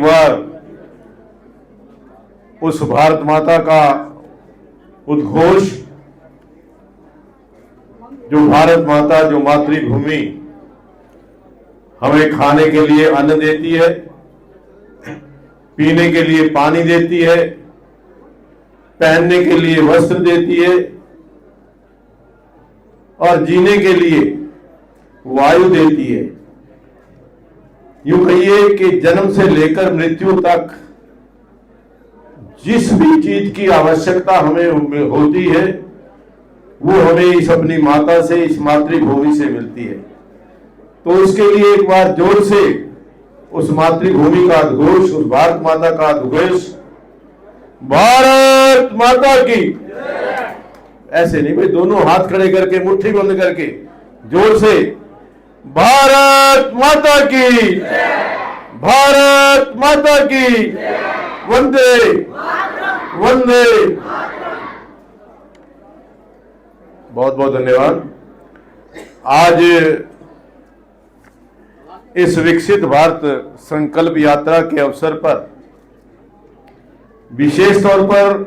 बार उस भारत माता का उद्घोष, जो भारत माता, जो मातृभूमि हमें खाने के लिए अन्न देती है, पीने के लिए पानी देती है, पहनने के लिए वस्त्र देती है और जीने के लिए वायु देती है। यूं कहिए कि जन्म से लेकर मृत्यु तक जिस भी चीज की आवश्यकता हमें होती है वो हमें इस अपनी माता से, इस मातृभूमि से मिलती है। तो उसके लिए एक बार जोर से उस मातृभूमि का उद्घोष, उस भारत माता का उद्घोष, भारत माता की। ऐसे नहीं भाई, दोनों हाथ खड़े करके, मुट्ठी बंद करके जोर से, भारत माता की, भारत माता की, वंदे वंदे। बहुत बहुत धन्यवाद। आज इस विकसित भारत संकल्प यात्रा के अवसर पर विशेष तौर पर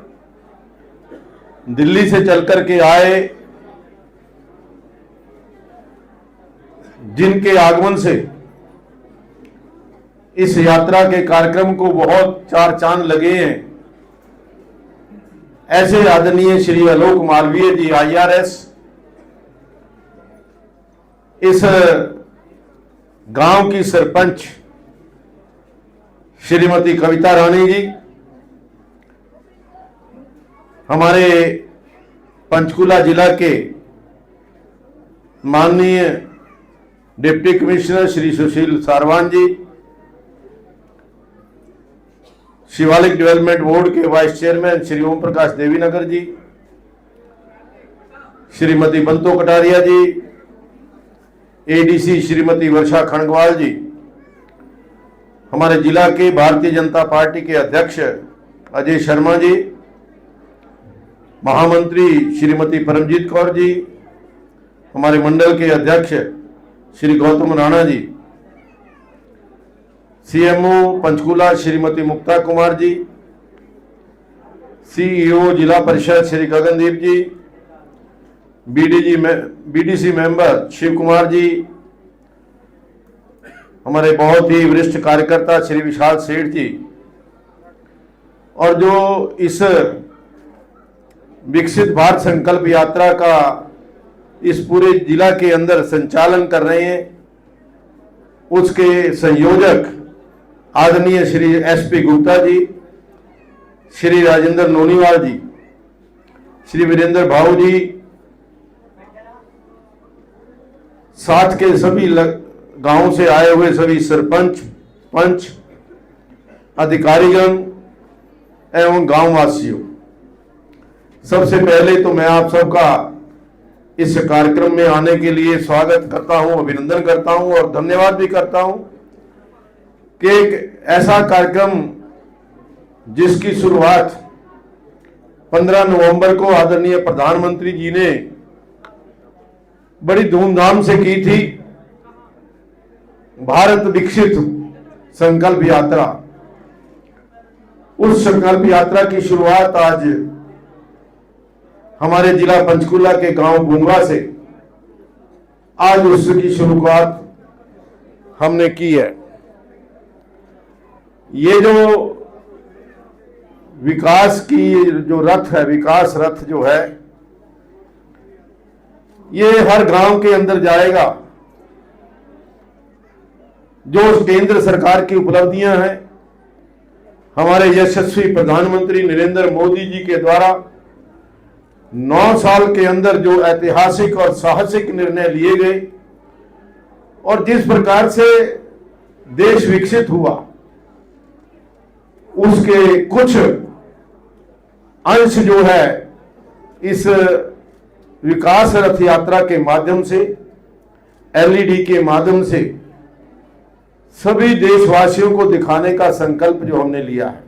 दिल्ली से चलकर के आए, जिनके आगमन से इस यात्रा के कार्यक्रम को बहुत चार चांद लगे हैं, ऐसे आदरणीय श्री आलोक मालवीय जी IRS, इस गांव की सरपंच श्रीमती कविता रानी जी, हमारे पंचकुला जिला के माननीय डिप्टी कमिश्नर श्री सुशील सारवान जी, शिवालिक डेवलपमेंट बोर्ड के वाइस चेयरमैन श्री ओम प्रकाश देवीनगर जी, श्रीमती बंतो कटारिया जी, ADC श्रीमती वर्षा खंडवाल जी, हमारे जिला के भारतीय जनता पार्टी के अध्यक्ष अजय शर्मा जी, महामंत्री श्रीमती परमजीत कौर जी, हमारे मंडल के अध्यक्ष श्री गौतम राणा जी, CMO पंचकुला श्रीमती मुक्ता कुमार जी, CEO जिला परिषद श्री गगनदीप जी, BDC मेंबर शिव कुमार जी, हमारे बहुत ही वरिष्ठ कार्यकर्ता श्री विशाल सेठ जी, और जो इस विकसित भारत संकल्प यात्रा का इस पूरे जिला के अंदर संचालन कर रहे हैं, उसके संयोजक आदरणीय श्री SP गुप्ता जी, श्री राजेंद्र नोनीवाल जी, श्री वीरेंद्र भाऊ जी, साथ के सभी गांवों से आए हुए सभी सरपंच, पंच, अधिकारीगण एवं गांववासियों, सबसे पहले तो मैं आप सबका इस कार्यक्रम में आने के लिए स्वागत करता हूं, अभिनंदन करता हूं और धन्यवाद भी करता हूं कि एक ऐसा कार्यक्रम जिसकी शुरुआत 15 नवंबर को आदरणीय प्रधानमंत्री जी ने बड़ी धूमधाम से की थी, भारत विकसित संकल्प यात्रा। उस संकल्प यात्रा की शुरुआत आज हमारे जिला पंचकुला के गांव बुंगा से आज उसकी शुरुआत हमने की है। ये जो विकास की जो रथ है, विकास रथ जो है, ये हर गांव के अंदर जाएगा। जो केंद्र सरकार की उपलब्धियां हैं, हमारे यशस्वी प्रधानमंत्री नरेंद्र मोदी जी के द्वारा 9 साल के अंदर जो ऐतिहासिक और साहसिक निर्णय लिए गए और जिस प्रकार से देश विकसित हुआ, उसके कुछ अंश जो है इस विकास रथ यात्रा के माध्यम से, LED के माध्यम से सभी देशवासियों को दिखाने का संकल्प जो हमने लिया है।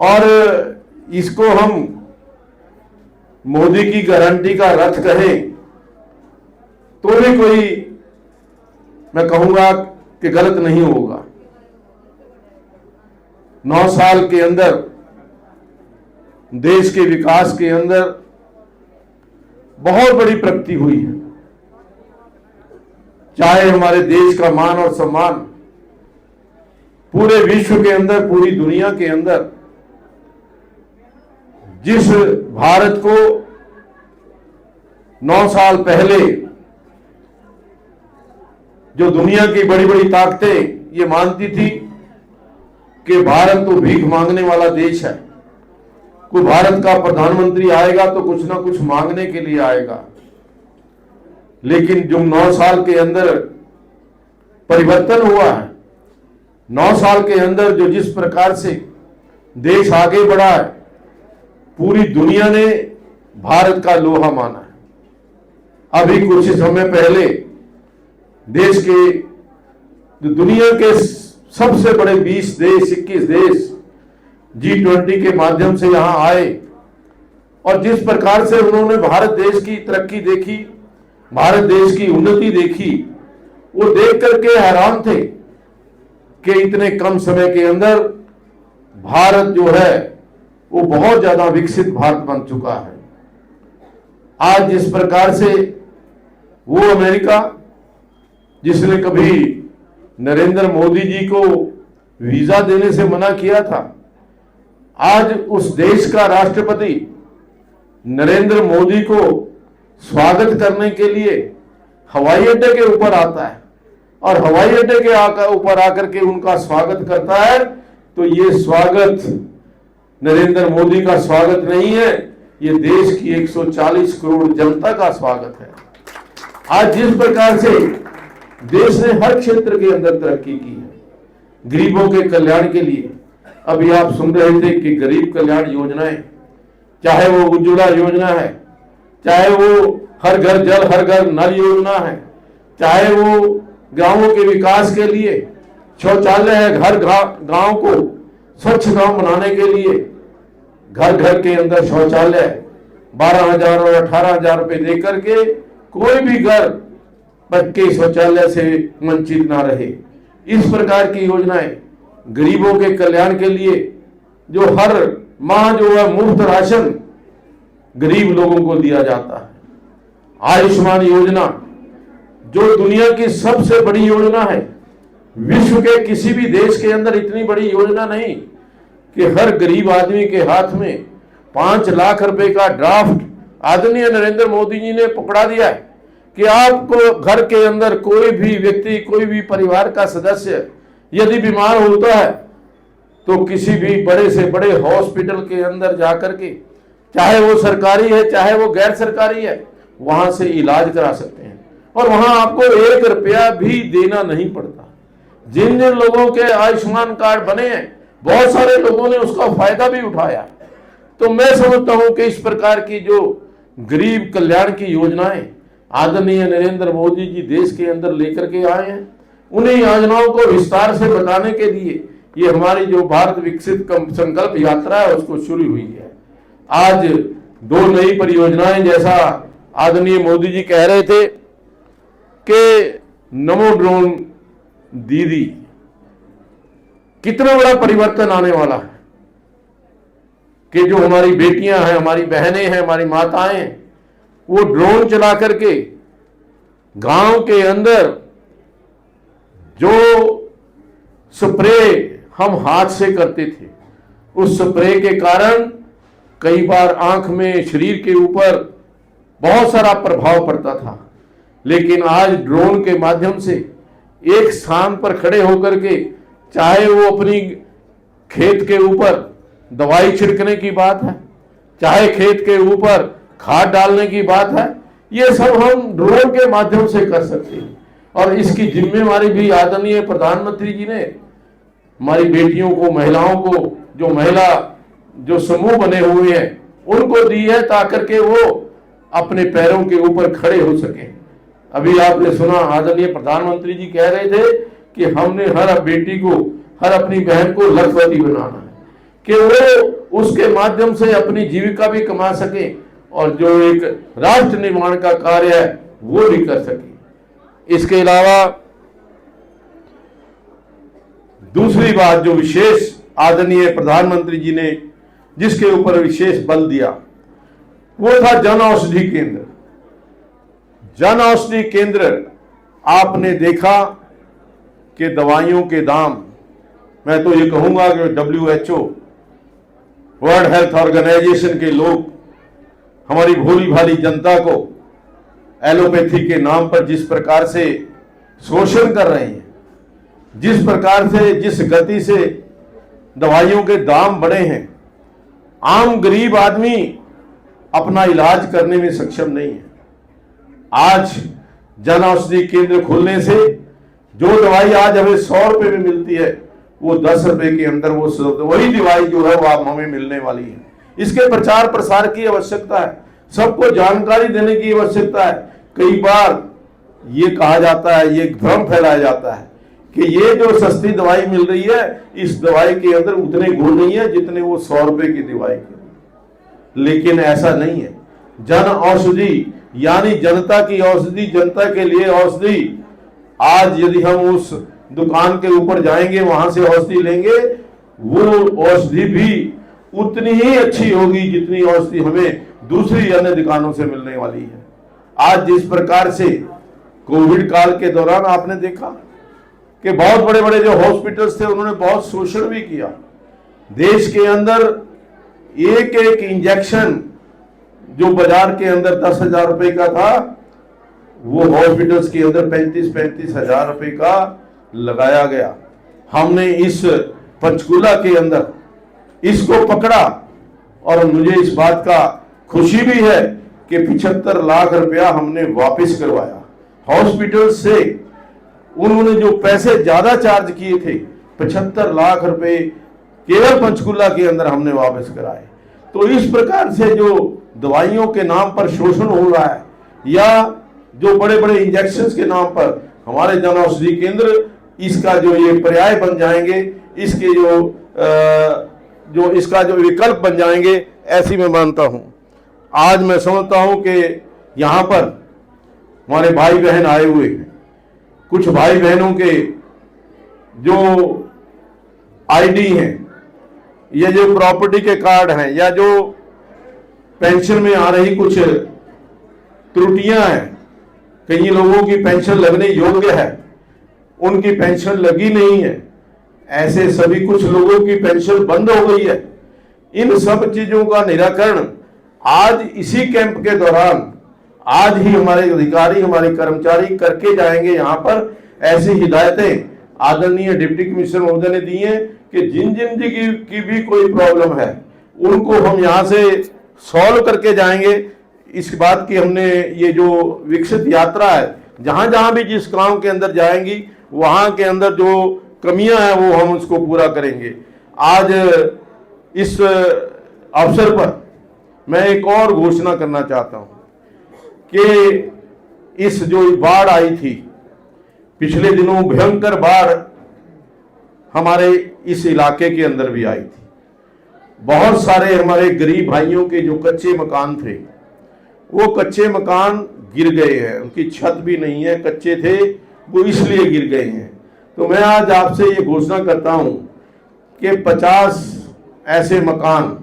और इसको हम मोदी की गारंटी का रथ कहें तो भी कोई, मैं कहूंगा कि गलत नहीं होगा। 9 साल के अंदर देश के विकास के अंदर बहुत बड़ी प्रगति हुई है। चाहे हमारे देश का मान और सम्मान पूरे विश्व के अंदर, पूरी दुनिया के अंदर, जिस भारत को 9 साल पहले जो दुनिया की बड़ी बड़ी ताकतें ये मानती थी कि भारत तो भीख मांगने वाला देश है, कोई भारत का प्रधानमंत्री आएगा तो कुछ ना कुछ मांगने के लिए आएगा, लेकिन जो 9 साल के अंदर परिवर्तन हुआ है, 9 साल के अंदर जो जिस प्रकार से देश आगे बढ़ा है, पूरी दुनिया ने भारत का लोहा माना है। अभी कुछ समय पहले देश के जो दुनिया के सबसे बड़े 20 देश, 21 देश G20 के माध्यम से यहां आए और जिस प्रकार से उन्होंने भारत देश की तरक्की देखी, भारत देश की उन्नति देखी, वो देख करके हैरान थे कि इतने कम समय के अंदर भारत जो है वो बहुत ज्यादा विकसित भारत बन चुका है। आज जिस प्रकार से वो अमेरिका जिसने कभी नरेंद्र मोदी जी को वीजा देने से मना किया था, आज उस देश का राष्ट्रपति नरेंद्र मोदी को स्वागत करने के लिए हवाई अड्डे के ऊपर आता है और हवाई अड्डे के ऊपर आकर के उनका स्वागत करता है। तो ये स्वागत नरेंद्र मोदी का स्वागत नहीं है, ये देश की 140 करोड़ जनता का स्वागत है। आज जिस प्रकार से देश ने हर क्षेत्र के अंदर तरक्की की है, गरीबों के कल्याण के लिए, अभी आप सुन रहे थे कि गरीब कल्याण योजनाएं, चाहे वो उज्ज्वला योजना है, चाहे वो हर घर जल हर घर नल योजना है, चाहे वो गांवों के विकास के लिए शौचालय है, हर गांव को स्वच्छ गांव बनाने के लिए घर घर के अंदर शौचालय 12,000 और 18,000 रुपए दे करके कोई भी घर पक्के शौचालय से वंचित ना रहे। इस प्रकार की योजनाएं गरीबों के कल्याण के लिए, जो हर माह जो है मुफ्त राशन गरीब लोगों को दिया जाता है। आयुष्मान योजना जो दुनिया की सबसे बड़ी योजना है, विश्व के किसी भी देश के अंदर इतनी बड़ी योजना नहीं कि हर गरीब आदमी के हाथ में 5 लाख रुपए का ड्राफ्ट आदरणीय नरेंद्र मोदी जी ने पकड़ा दिया है कि आपको घर के अंदर कोई भी व्यक्ति, कोई भी परिवार का सदस्य यदि बीमार होता है तो किसी भी बड़े से बड़े हॉस्पिटल के अंदर जाकर के, चाहे वो सरकारी है चाहे वो गैर सरकारी है, वहां से इलाज करा सकते हैं और वहां आपको 1 रुपया भी देना नहीं पड़ता। जिन जिन लोगों के आयुष्मान कार्ड बने हैं, बहुत सारे लोगों ने उसका फायदा भी उठाया। तो मैं समझता हूं कि इस प्रकार की जो गरीब कल्याण की योजनाएं आदरणीय नरेंद्र मोदी जी देश के अंदर लेकर के आए हैं, उन्हीं योजनाओं को विस्तार से बताने के लिए ये हमारी जो भारत विकसित संकल्प यात्रा है उसको शुरू हुई है। आज 2 नई परियोजनाएं, जैसा आदरणीय मोदी जी कह रहे थे कि नमो ड्रोन दीदी, कितना बड़ा परिवर्तन आने वाला है कि जो हमारी बेटियां हैं, हमारी बहनें हैं, हमारी माताएं हैं, वो ड्रोन चला करके गांव के अंदर जो स्प्रे हम हाथ से करते थे, उस स्प्रे के कारण कई बार आंख में, शरीर के ऊपर बहुत सारा प्रभाव पड़ता था, लेकिन आज ड्रोन के माध्यम से एक स्थान पर खड़े होकर के, चाहे वो अपनी खेत के ऊपर दवाई छिड़कने की बात है, चाहे खेत के ऊपर खाद डालने की बात है, ये सब हम ड्रोन के माध्यम से कर सकते हैं। और इसकी जिम्मेवारी भी आदरणीय प्रधानमंत्री जी ने हमारी बेटियों को, महिलाओं को, जो महिला जो समूह बने हुए हैं उनको दी है, ताकि के वो अपने पैरों के ऊपर खड़े हो सके। अभी आपने सुना आदरणीय प्रधानमंत्री जी कह रहे थे कि हमने हर बेटी को, हर अपनी बहन को लखपति बनाना है कि वो उसके माध्यम से अपनी जीविका भी कमा सके और जो एक राष्ट्र निर्माण का कार्य है वो भी कर सके। इसके अलावा दूसरी बात जो विशेष आदरणीय प्रधानमंत्री जी ने जिसके ऊपर विशेष बल दिया वो था जन औषधि केंद्र। जन औषधि केंद्र आपने देखा कि दवाइयों के दाम, मैं तो ये कहूंगा कि WHO वर्ल्ड हेल्थ ऑर्गेनाइजेशन के लोग हमारी भोली भाली जनता को एलोपैथी के नाम पर जिस प्रकार से शोषण कर रहे हैं, जिस प्रकार से जिस गति से दवाइयों के दाम बढ़े हैं, आम गरीब आदमी अपना इलाज करने में सक्षम नहीं है। आज जन औषधि केंद्र खुलने से जो दवाई आज हमें 100 रुपए में मिलती है वो 10 रुपए के अंदर वही दवाई जो है वो आप हमें मिलने वाली है। इसके प्रचार प्रसार की आवश्यकता है, सबको जानकारी देने की आवश्यकता है। कई बार ये कहा जाता है, ये भ्रम फैलाया जाता है कि ये जो सस्ती दवाई मिल रही है इस दवाई के अंदर उतने गुण नहीं है जितने वो 100 रुपए की दवाई के। लेकिन ऐसा नहीं है। जन औषधि यानी जनता की औषधि, जनता के लिए औषधि। आज यदि हम उस दुकान के ऊपर जाएंगे, वहां से औषधि लेंगे, वो औषधि भी उतनी ही अच्छी होगी जितनी औषधि हमें दूसरी अन्य दुकानों से मिलने वाली है। आज जिस प्रकार से कोविड काल के दौरान आपने देखा कि बहुत बड़े बड़े जो हॉस्पिटल्स थे उन्होंने बहुत शोषण भी किया। देश के अंदर एक एक इंजेक्शन जो बाजार के अंदर 10,000 रुपए का था वो हॉस्पिटल्स के अंदर 35-35 हजार रुपए का लगाया गया। हमने इस पंचकूला के अंदर इसको पकड़ा और मुझे इस बात का खुशी भी है कि 75 लाख रुपया हमने वापस करवाया हॉस्पिटल से। उन्होंने जो पैसे ज्यादा चार्ज किए थे 75 लाख रुपए केवल पंचकूला के अंदर हमने वापस कराए। तो इस प्रकार से जो दवाइयों के नाम पर शोषण हो रहा है या जो बड़े बड़े इंजेक्शंस के नाम पर हमारे जन औषधि केंद्र इसका जो ये पर्याय बन जाएंगे, इसके जो इसका जो विकल्प बन जाएंगे, ऐसी मैं मानता हूं। आज मैं समझता हूं कि यहां पर हमारे भाई बहन आए हुए हैं। कुछ भाई बहनों के जो आईडी हैं या जो प्रॉपर्टी के कार्ड हैं या जो पेंशन में आ रही कुछ त्रुटियां हैं, कई लोगों की पेंशन लगने योग्य है, उनकी पेंशन लगी नहीं है, ऐसे सभी कुछ लोगों की पेंशन बंद हो गई है। इन सब चीजों का निराकरण आज इसी कैंप के दौरान आज ही हमारे अधिकारी, हमारे कर्मचारी करके जाएंगे। यहाँ पर ऐसी हिदायतें आदरणीय डिप्टी कमिश्नर महोदय ने दी हैं कि जिन जिन की भी कोई प्रॉब्लम है उनको हम यहाँ से सॉल्व करके जाएंगे। इस बात की हमने ये जो विकसित यात्रा है, जहां जहां भी जिस गांव के अंदर जाएंगी वहां के अंदर जो कमियां हैं वो हम उसको पूरा करेंगे। आज इस अवसर पर मैं एक और घोषणा करना चाहता हूं कि इस जो बाढ़ आई थी पिछले दिनों, भयंकर बाढ़ हमारे इस इलाके के अंदर भी आई थी। बहुत सारे हमारे गरीब भाइयों के जो कच्चे मकान थे वो कच्चे मकान गिर गए हैं, उनकी छत भी नहीं है, कच्चे थे वो इसलिए गिर गए हैं। तो मैं आज आपसे ये घोषणा करता हूं कि 50 ऐसे मकान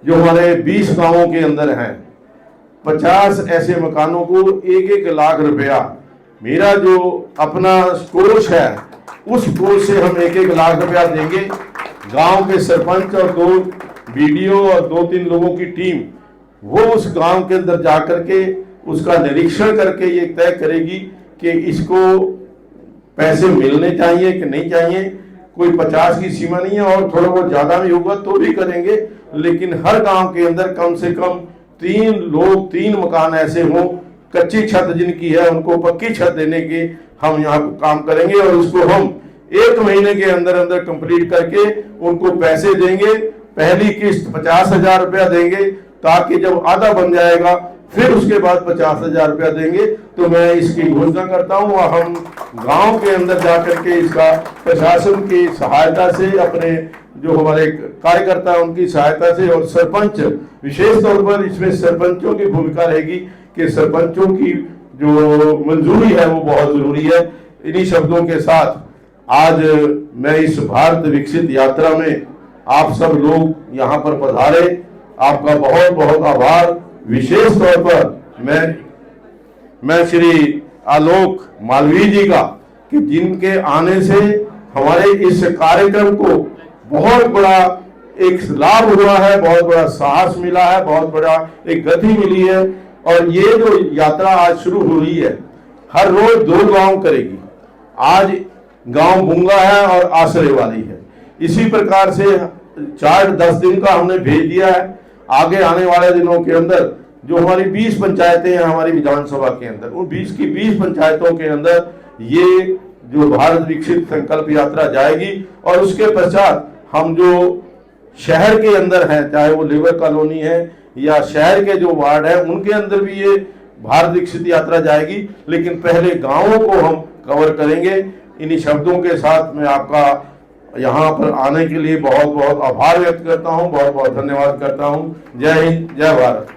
जो हमारे 20 गांवों के अंदर हैं, 50 ऐसे मकानों को 1-1 लाख रुपया मेरा जो अपना कोष है उस कोष से हम 1-1 लाख रुपया देंगे। गांव के सरपंच और 2 बीडीओ और 2-3 लोगों की टीम वो उस गांव के अंदर जाकर के उसका निरीक्षण करके ये तय करेगी कि इसको पैसे मिलने चाहिए कि नहीं चाहिए। कोई 50 की सीमा नहीं है और थोड़ा बहुत ज्यादा भी होगा तो भी करेंगे, लेकिन हर गांव के अंदर कम से कम 3 मकान ऐसे हों, कच्ची छत जिनकी है उनको पक्की छत देने के हम यहाँ काम करेंगे और उसको हम 1 महीने के अंदर अंदर कंप्लीट करके उनको पैसे देंगे। पहली किस्त 50,000 रुपया देंगे ताकि जब आधा बन जाएगा फिर उसके बाद 50,000 रुपया देंगे। तो मैं इसकी घोषणा करता हूँ और हम गांव के अंदर जाकर के इसका प्रशासन की सहायता से, अपने जो हमारे कार्यकर्ता हैं उनकी सहायता से और सरपंच, विशेष तौर पर इसमें सरपंचों की भूमिका रहेगी कि सरपंचों की जो मंजूरी है वो बहुत जरूरी है। इन्हीं शब्दों के साथ आज मैं इस भारत विकसित यात्रा में आप सब लोग यहाँ पर पधारे, आपका बहुत बहुत आभार। विशेष तौर पर मैं श्री आलोक मालवीय जी का, कि जिनके आने से हमारे इस कार्यक्रम को बहुत बड़ा एक लाभ हुआ है, बहुत बड़ा साहस मिला है, बहुत बड़ा एक गति मिली है। और ये जो यात्रा आज शुरू हुई है, हर रोज 2 गांव करेगी। आज गांव बुंगा है और आसरे वाली है। इसी प्रकार से 4-10 दिन का हमने भेज दिया है। आगे आने वाले दिनों के अंदर जो हमारी 20 पंचायतें हैं हमारी विधानसभा के अंदर, उन 20 की 20 पंचायतों के अंदर ये जो भारत विकसित संकल्प यात्रा जाएगी। और उसके पश्चात हम जो शहर के अंदर हैं, चाहे वो लेबर कॉलोनी है या शहर के जो वार्ड है, उनके अंदर भी ये भारत विकसित यात्रा जाएगी। लेकिन पहले गांवों को हम कवर करेंगे। इन्हीं शब्दों के साथ मैं आपका यहाँ पर आने के लिए बहुत बहुत आभार व्यक्त करता हूँ, बहुत बहुत धन्यवाद करता हूँ। जय हिंद, जय भारत।